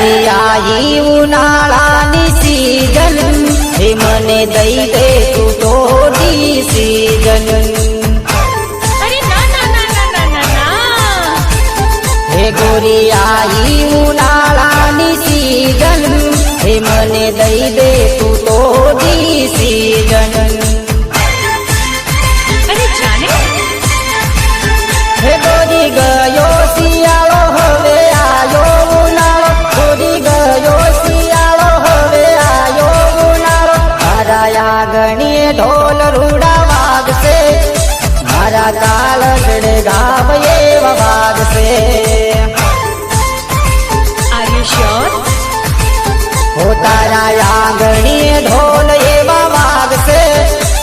गोरी आई उनाळानी सीजन हे मने दई दे तू तोडी सीजन अरे ना ना ना ना ना ना ना हे गोरी आई उनाळानी सीजन हे मने दई दे तू तोडी सीजन अरे जाने हे गोरी गयो सियाळो हवे आयो उनाळो गोरी गयो सियाळो हवे आयो उनाळो मारा आंगणीए ढोल रूड़ा वागसे मारा काळजड़े गाव एवा वागसे आर यू श्योर हो तारा आंगणीए ढोल एवा वागसे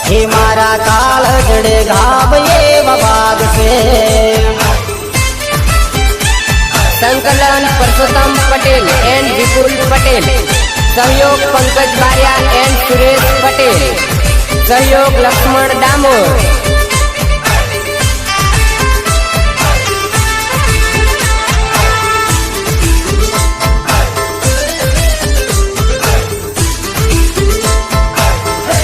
हे मारा काळजड़े गाव एवा वागसे संकलन परसोत्तम पटेल एंड विपुल पटेल, सहयोग पंकज बारिया एंड सुरेश पटेल, सहयोग लक्ष्मण डामोर।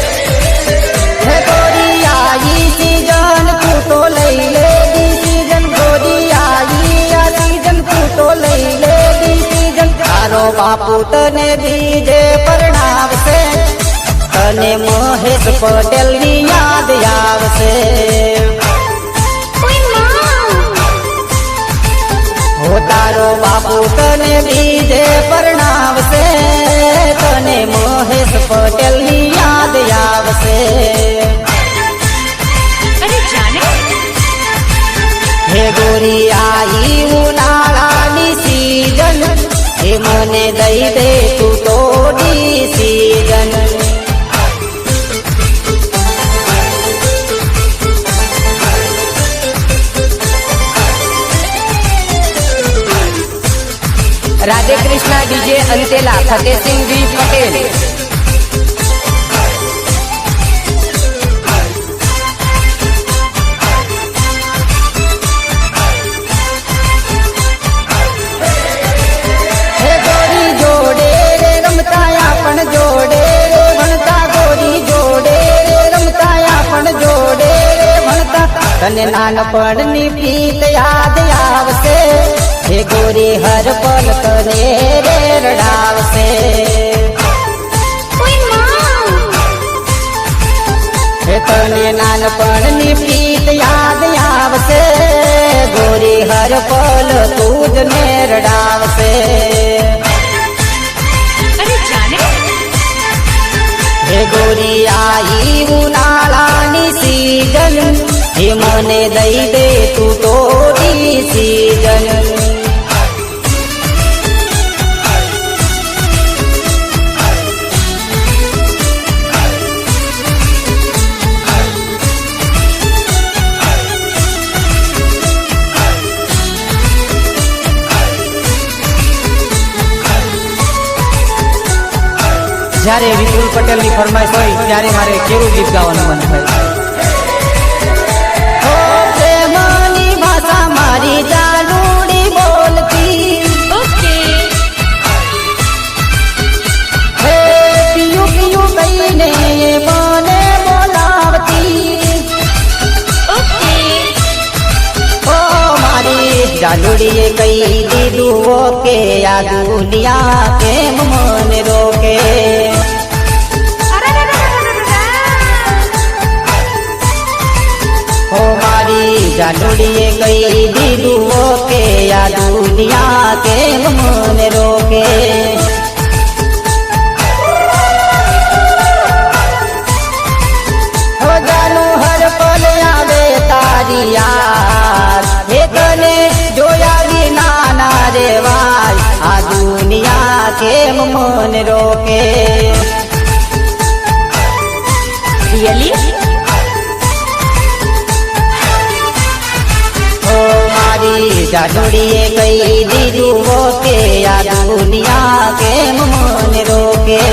हे गोरी आई सीजन तू तो लई ले दी सीजन गोरी आई आ सीजन तू तो लई ले दी सीजन तारो बापू तने बीजे परणावसे तने महेश पटेल नी याद आवसे ओए मां हो तारो बापू तने बीजे परणावसे तने महेश पटेल नी याद आवसे अरे जाने हे गोरी आई उनाळानी सीजन हे मने दई दे तू तोडी सीजन राधे कृष्णा डीजे अंतेला फतेह सिंह वी पटेल। हे गोरी जोड़े रे रमताया पण जोड़े रे भणता गोरी जोड़े रे रमताया पण जोड़े रे भणता तने नानपणनी प्रीत याद आवसे हे गोरी हर पल तने रे रडावसे ओए मां हे तने नानपणनी प्रीत याद आवसे गोरी हर पल तूज ने रडावसे अरे जाने हे गोरी आई उनाळानी सीजन हे मने दई दे तू तोडी सीजन જ્યારે વિપુલ પટેલની ફરમાઈશ હોય ત્યારે મારે કેવું ગીત ગાવાનું મન થાય। हो प्रेमनी भाषा मारी जालूड़ी बोलती ओके हे पियू पियू कईने ये मने बोलावती ओके हो मारी जालूड़ी कई दीदू के या दुनिया के मन रोके अरे हो मारी जालूड़िए कई दीदू के या दुनिया के मन रोके हो जानू हर पल आवे तारी याद हे तने जोया बिना ना रेवाय आ दुनिया के मन रोके रियली हो मारी जालूड़िए कई दीदू के या दुनिया के मन रोके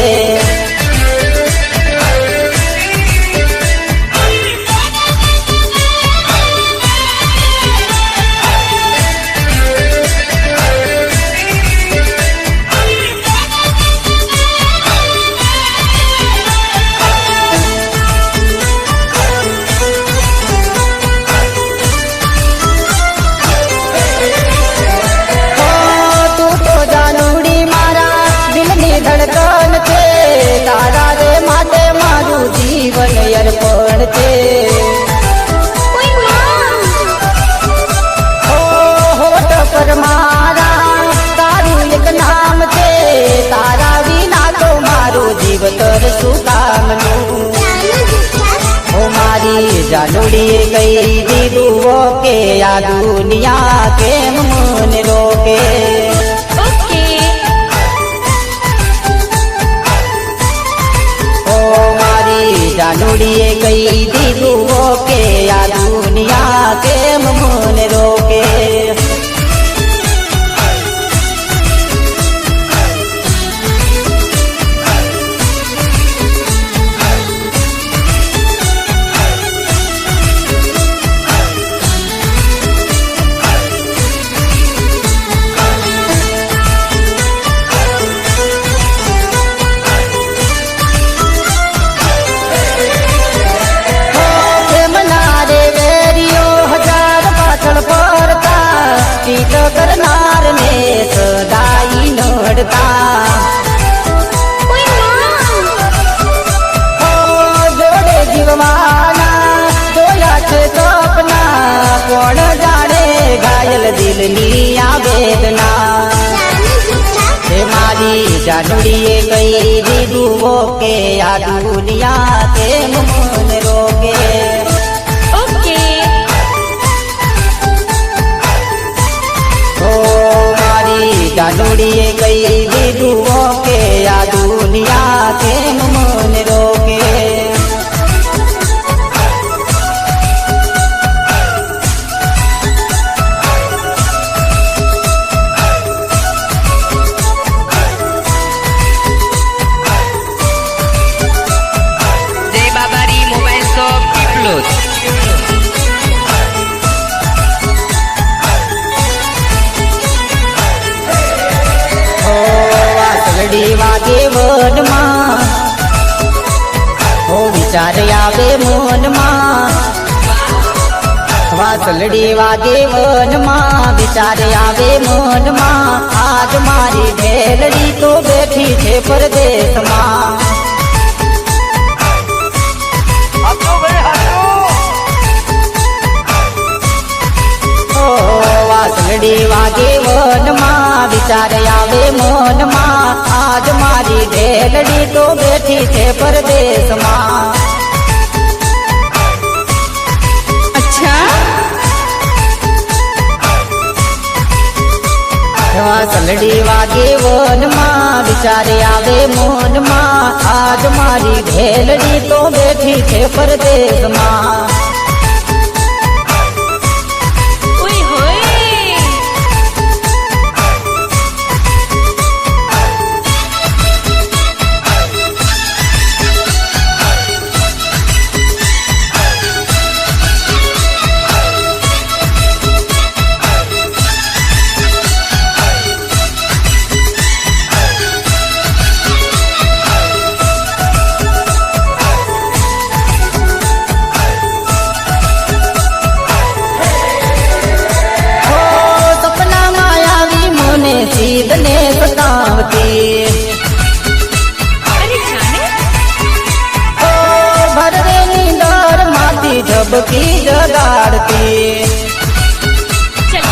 ધડકન છે તારા રે માટે મારું જીવન અર્પણ છે ઓય માં હોઠ પર મારા તારું એક નામ છે તારા વિના તો મારું જીવતર શું કામનું ઓ મારી જાનુડીએ કહી દીધું કે આ દુનિયા કેમ મને રોકે ઓકે ઓ મારી જાનુડીએ કહી દીધું કે આ દુનિયા કેમ મને રોકે ચિત કરનાર ને સદાઈ નડતા ઓય માં જોડે જીવવાના જોયા છે સપના કોણ જાણે ઘાયલ દિલની આ વેદના હે મારી જાનુડીએ કહી દીધું કે આ દુનિયા કેમ મને રોકે ઓકે જાનુડીએ કહી દીધું કે આ દુનિયા કેમ મને રોકે જય બાબારી મોબાઈલ શોપ પીપલોદ વાસલડી વાગે વનમાં હો વિચાર આવે મનમાં વાસલડી વાગે વનમાં વિચાર આવે મનમાં આજ મારી ઢેલડી તો બેઠી છે પરદેશમાં વાસલડી વાગે વનમાં વિચાર આવે મનમાં આજ મારી ઢેલડી તો બેઠી છે પરદેશમાં અચ્છા વાસલડી વાગે વનમાં વિચાર આવે મનમાં આજ મારી ઢેલડી તો બેઠી છે પરદેશમાં ઓય હોય સીધને સતાવતી અરે જાને ઓ ભરવેની દર માતી ઝબકી જગાડતી ચલ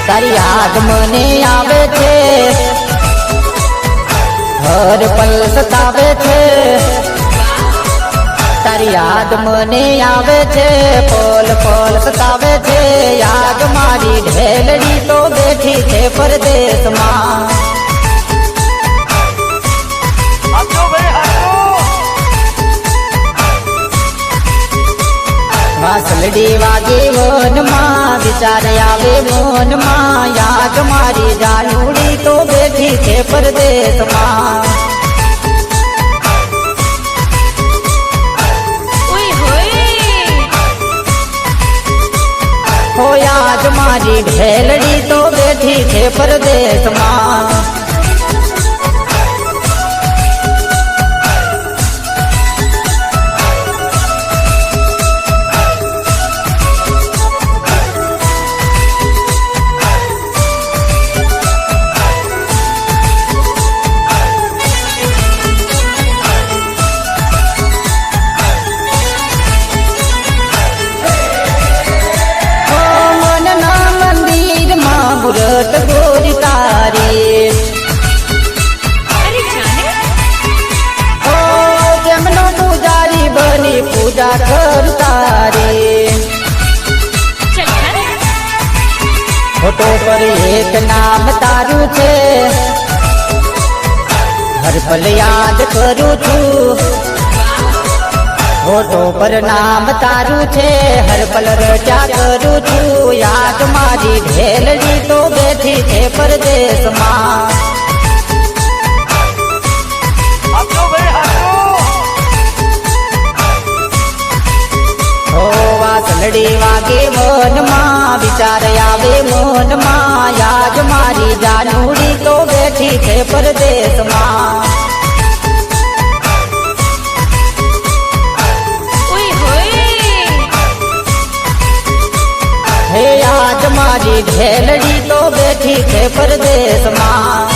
તારી યાદ મને આવે છે હર પલ સતાવે છે તારી યાદ મને આવે છે પલ પલ સતાવે છે યાદ મારી ઢેલડી તો બેઠી છે પરદેશમાં વાસલડી વાગે વનમાં વિચાર આવે મનમાં યાદ મારી જાનુડી તો બેઠી છે પરદેશમાં ઓય હોય હો યાદ મારી ઢેલડી તો બેઠી છે પરદેશમાં ભગત ગોરી તારી अरे जाने ઓ તેમનો પૂજારી બની પૂજા કર તારી चल कर ફોટો પર એક નામ તારું છે હર પલ યાદ કરું છું ફોટો પર નામ તારું છે હર પલ રજા કરું છું યાદ મારી ઢેલડી તો બેઠી છે પરદેશમાં હો વાસલડી વાગે મનમાં વિચાર આવે મનમાં યાદ મારી જાનુડી તો બેઠી છે પરદેશમાં ओए होए હે યાદ મારી ઢેલડી તો બેઠી છે પરદેશમાં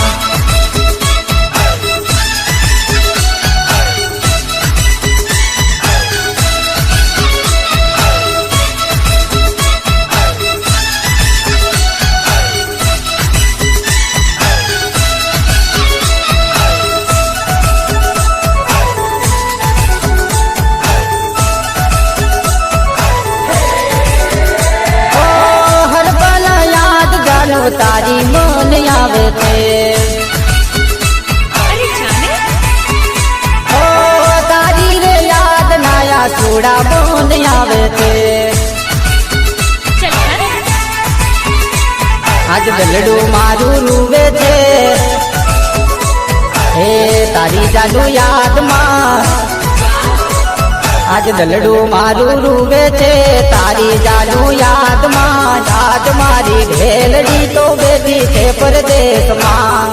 ઓ હર પલ યાદ જાનો તારી મન આવે છે अरे जाने ઓ તારી રે યાદ નાયા છોડા બોન આવે છે चल कर આજ દલડું મારું રૂવે છે હે તારી જાદુ યાદમાં આજ દલડું મારું રૂવે છે તારી જાદુ યાદમાં યાદ મારી ઢેલડી તો બેઠી છે પરદેશમાં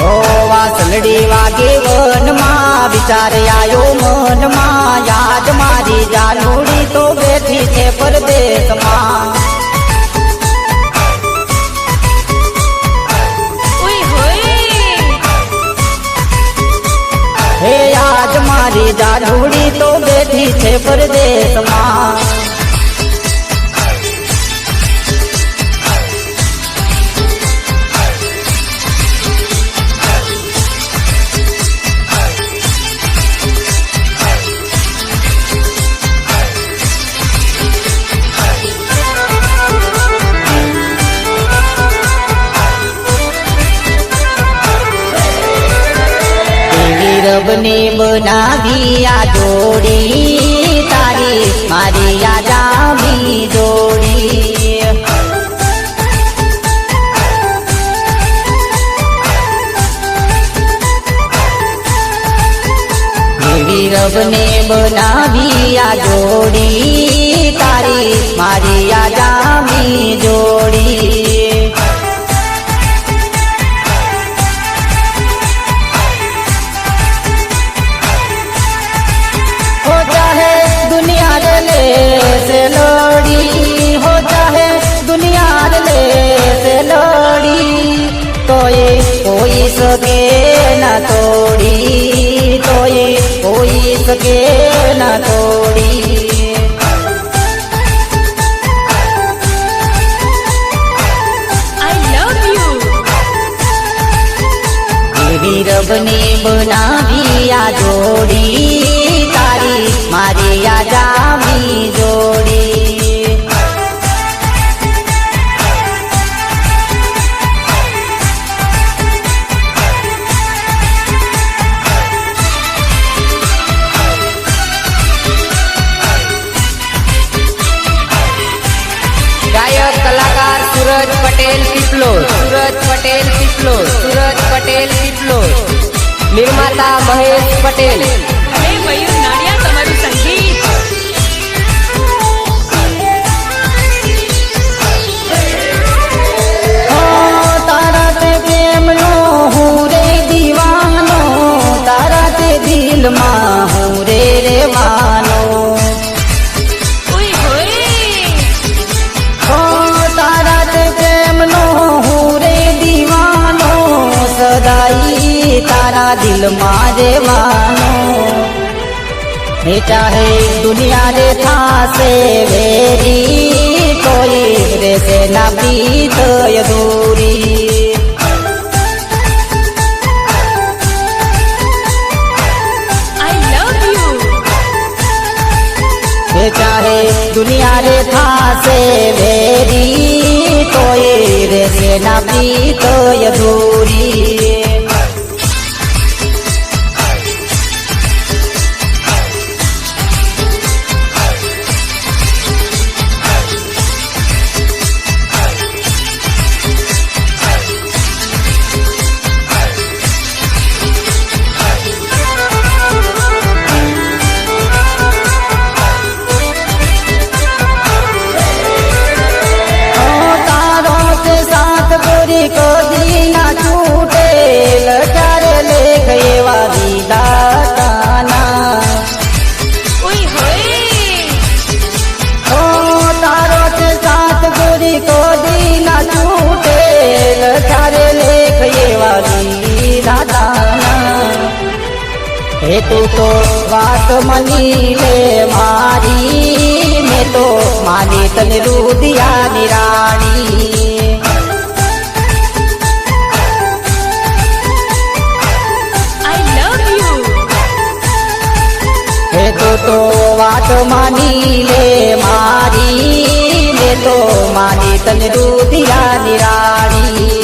ઓ વાસલડી વાગે વનમાં વિચાર આયો મનમાં યાદ મારી જાનુડી તો બેઠી છે પરદેશમાં ओए होए હે યાદ મારી જાનુડી તો બેઠી છે પરદેશમાં એવી રબને બનાવી આ જોડી તારી મારી યાદ આવી જોડી એવી રબને બનાવી આ જોડી તારી મારી યાદ આવી જોડી हो चाहे दुनिया ले से लोड़ी हो चाहे दुनिया ले से लोड़ी तो ये कोई सके न तोड़ी तो ये कोई सके न तोड़ी आई लव यू એવી રબની બનાવી આ જોડી તારી મારી યાદ આવી જોડી ગાયક કલાકાર સુરજ પટેલ પીપલોદ સુરજ પટેલ પીપલોદ સુરજ પટેલ પીપલોદ નિર્માતા મહેશ પટેલ अरे मयूर नाडिया તમારું સંગીત ઓ તારા તે પ્રેમનો હું રે દીવાનો તારા તે દિલમાં હું રે રેવાનો ઓય હોય ઓ તારા તે પ્રેમનો હું રે દીવાનો સદાઈ તારા દિલમાં રહેવાનો हे चाहे दुनिया रे थासे वेरी कोई रे से ना बीत दूरी I love you. हे चाहे दुनिया रे थासे वेरी कोई रे से ना बीत दूरी को दीना छूटे लचार लेख वाली दाताना ओए होए. ओ तारो के साथ गोरी को दीना छूटे लचार लेख वाली दाताना हे तू तो बात मनी ले मारी मैं तो मानी तन रूदिया निरानी तो वाट मानी ले मारी ले तो मानी तन रूदिया निरानी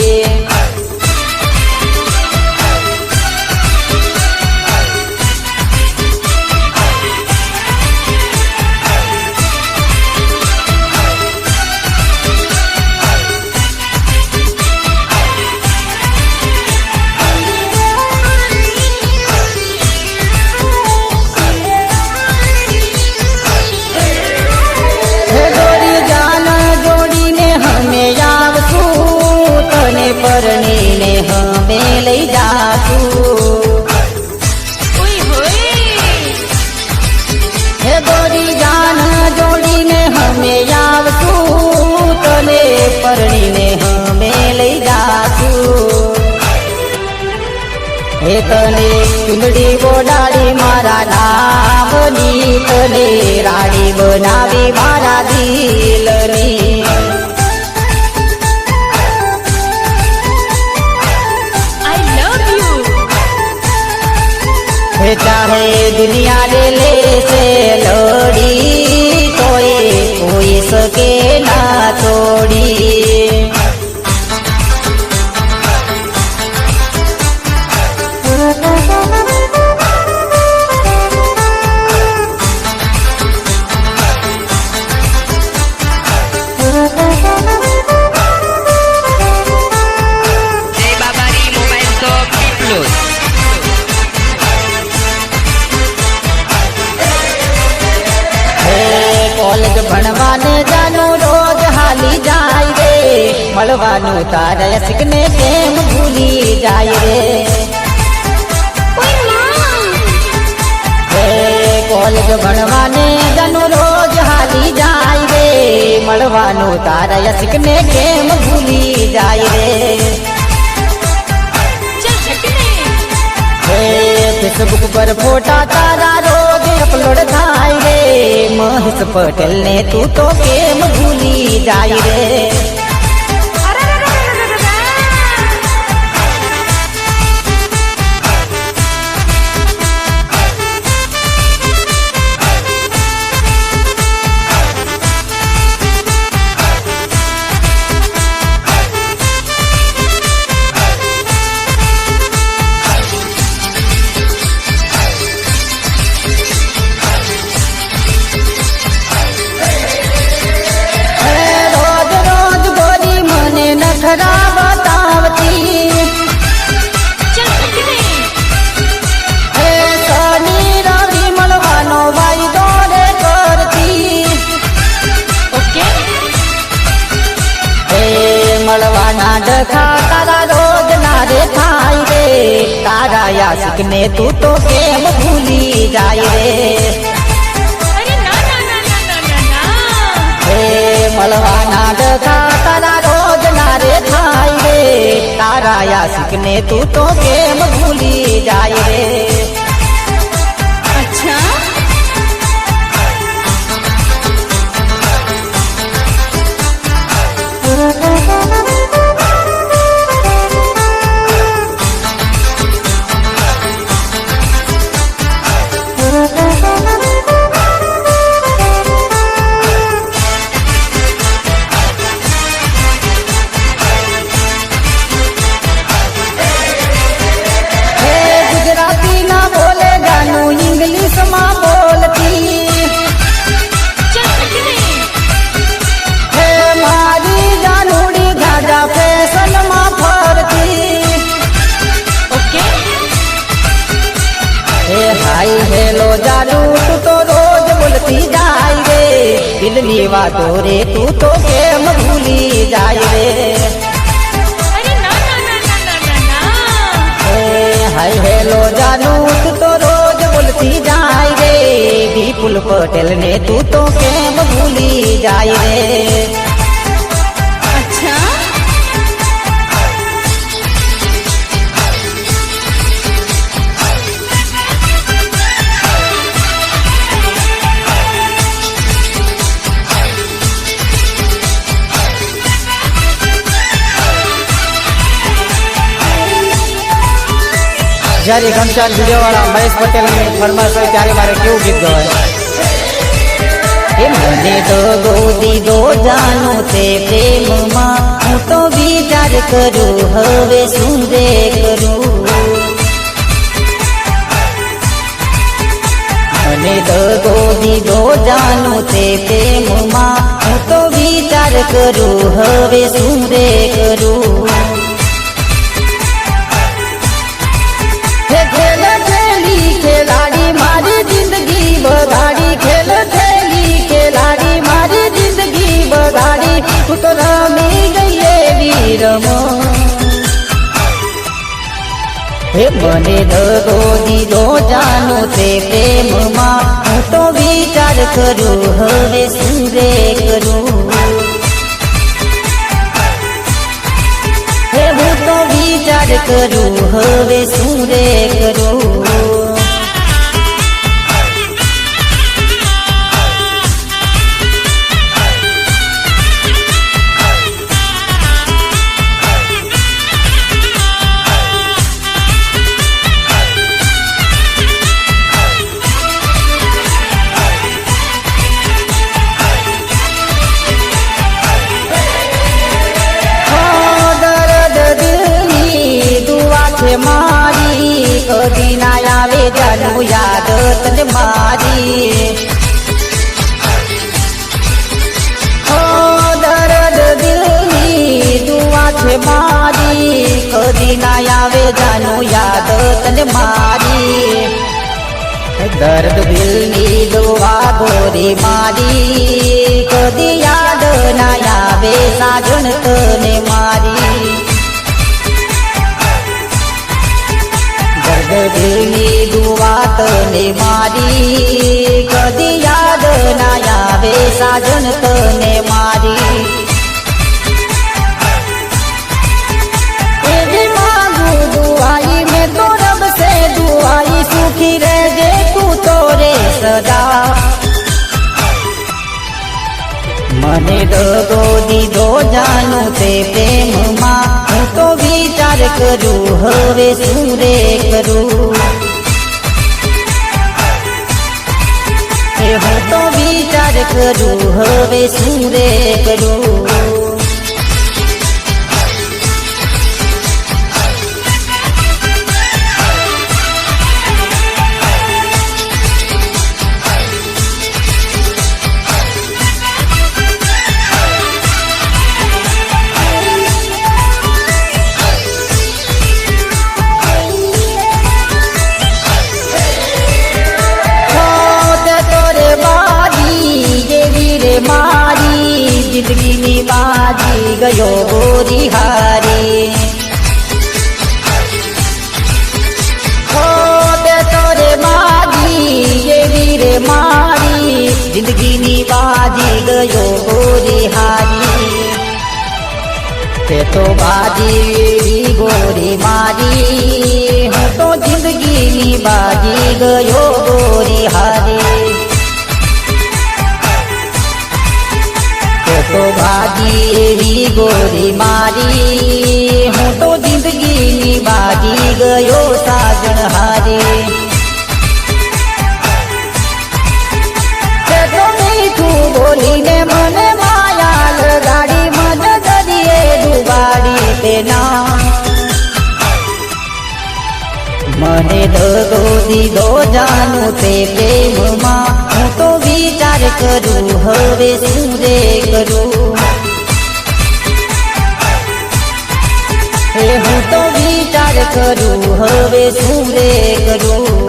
परनी ने हमें ले जातू ओए होए. हे गोरी जान जोड़ी ने हमें यावतू तने परनी ने हमें ले जातू हे तने चुंदड़ी बोडाड़ी मारा नाम नी तने रानी बनावी मारा दिलनी चाहे दुनिया रे ले से लोड़ी कोई सके ना तोड़ी जय बाबारी मोबाइल शॉप पीपलोद कॉलेज भणवाने जानो रोज हाली जाय रे मळवानो तारा सिकने केम भूली जाय रे ओए मां. हे कॉलेज भणवाने जानो रोज हाली जाय रे मळवानो तारा सिकने केम भूली जाय रे चल हटने. हे फेसबुक पर फोटा तारा रोज अपलोड थाय रे महेश पटेल ने तू तो केम भूली जाय रे डखा तारा रोज नारे थाई रे तारा यासिक ने तू तो केम भूली जाय रे अरे ना ना ना ना ना ना ना हे मलवाना डखा तारा रोज नारे थाई रे तारा यासिक ने तू तो केम भूली जाय रे अच्छा વાતો રે તું તો કેમ ભૂલી જાય રે અરે ના ના ના ના ના ના ના એ હાય હેલો જાનું તું તો રોજ બોલતી જાય રે વિપુલ પટેલ ને તું તો કેમ ભૂલી જાય રે અચ્છા જ્યારે ઘનશ્યામ વિડીયો વાળા મહેશ પટેલ ની ફરમાશ હોય ત્યારે મારે કેવું ગીત ગવાય? એ મને તો દીધો જાનો તે પ્રેમમાં હું તો વિચાર કરું હવે શું રે કરું મને તો દીધો જાનો તે પ્રેમમાં હું તો વિચાર કરું હવે શું રે કરું હે ખેલ ખેલી ખેલાડી મારી જિંદગી બગાડી ખેલ ખેલી ખેલાડી મારી જિંદગી બગાડી તું તો રમી ગઈ એવી રમો હે મને દગો દીધો જાનો તે પ્રેમમાં હું તો વિચાર કરું હવે શું રે કરું હે હું તો વિચાર કરું હવે શું રે કરું મારી કદી ના આવે જાનું યાદ તને મારી ઓ દર્દ દિલની દુઆ છે મારી કદી ના આવે જાનું યાદ તને મારી દર્દ દિલની દુઆ ગોરી મારી કદી યાદ ના આવે સાજણ તને મારી દિલની દુઆ તને મારી કદી યાદ ના આવે સાજન તને મારી એવી માંગુ દુઆઈ મેં તો રબ સે દુઆઈ સુખી રહેજે તું તો રે સદા મને દગો દીધો જાનું તે પ્રેમમાં હું તો વિચાર કરું હવે શું રે કરું હું તો વિચાર કરું હવે શું રે કરું મારી જિંદગીની બાજી ગયો ગોરી હારી હો તે તોરે મારી એવી રે મારી જિંદગીની બાજી ગયો ગોરી હારી તે તો બાજી ગોરી મારી હું તો જિંદગીની બાજી ગયો ગોરી હારી તો ભાગી એવી ગોરી મારી હું તો જિંદગીની બાજી ગયો સાજણ હારી તો મીઠું બોલીને મને માયા લગાડી મન દરિયે ડુબાડી તેના મને દગો દીધો જાનું તે પ્રેમમાં હું તો વિચાર કરું હવે શું રે કરું હું તો વિચાર કરું હવે શું રે કરું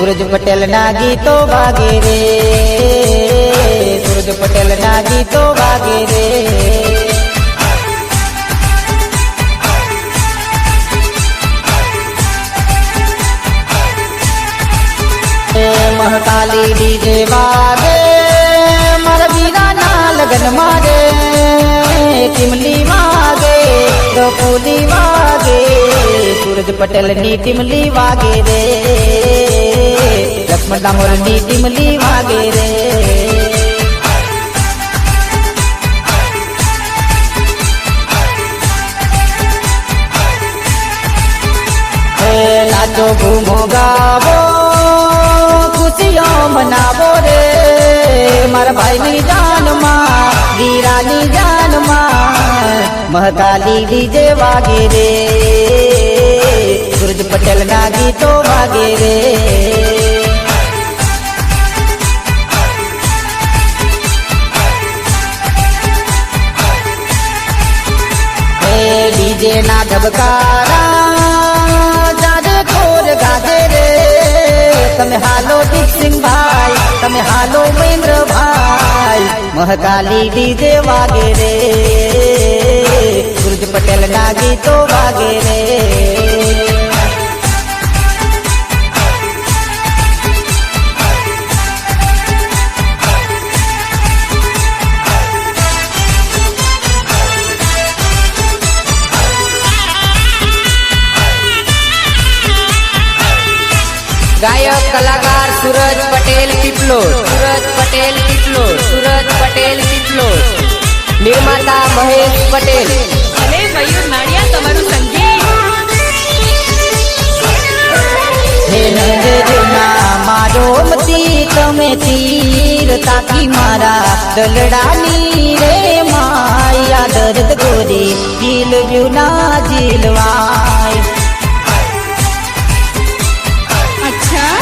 सूरज पटेल ना गीतो वागे रे, सूरज पटेल ना गीतो वागे रे। महकाली डीजे वागे मार वीरा ना लगन मारे, टिमली वागे डोपुली वागे, सूरज पटेल नी टिमली वागे रे, लक्ष्मण दामोर नी टिमली वागे रे। नाचो घूमो गावो खुशियों मनावो रे, मारा भाई नी जान मां वीरा नी जान मां, महकाली डीजे वागे रे, सूरज पटेल ना गीतो वागे रे। डीजे ना धबकारा जादे खोर गाजे रे, तमे हालो दीप सिंह भाई, तमे हालो महेंद्र भाई, महकाली डीजे वागे रे, सूरज पटेल ना गीतो वागे रे। गायक कलाकार सूरज पटेल पिपलोद, सूरज पटेल पिपलोद, सूरज पटेल पिपलोद। निर्माता महेश पटेल। ભલે મયુર નાડિયા તમારું સંગીત હે નંદના મારો મતી તમે તીર તાકી મારા દલડાની રે માયા દર્દ ગોરી જીલવ્યું ના જીલવાય। અચ્છા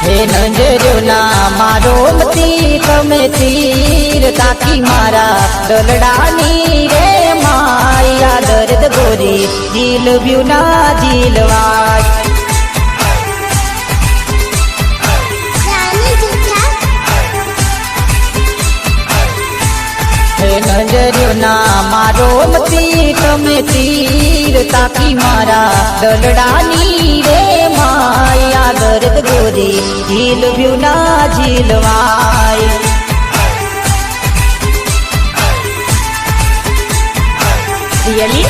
હે નંદના મારો મતી તમે તીર તાકી મારા દલડાની રે માયા દર્દ ગોરી જીલવ્યું ના જીલવાય। હે નજર્યોના મારો મતી તમે તીર તાકી મારા દલડાની રે માયા દર્દ ગોરી જીલવ્યું ના જીલવાય। રિયલી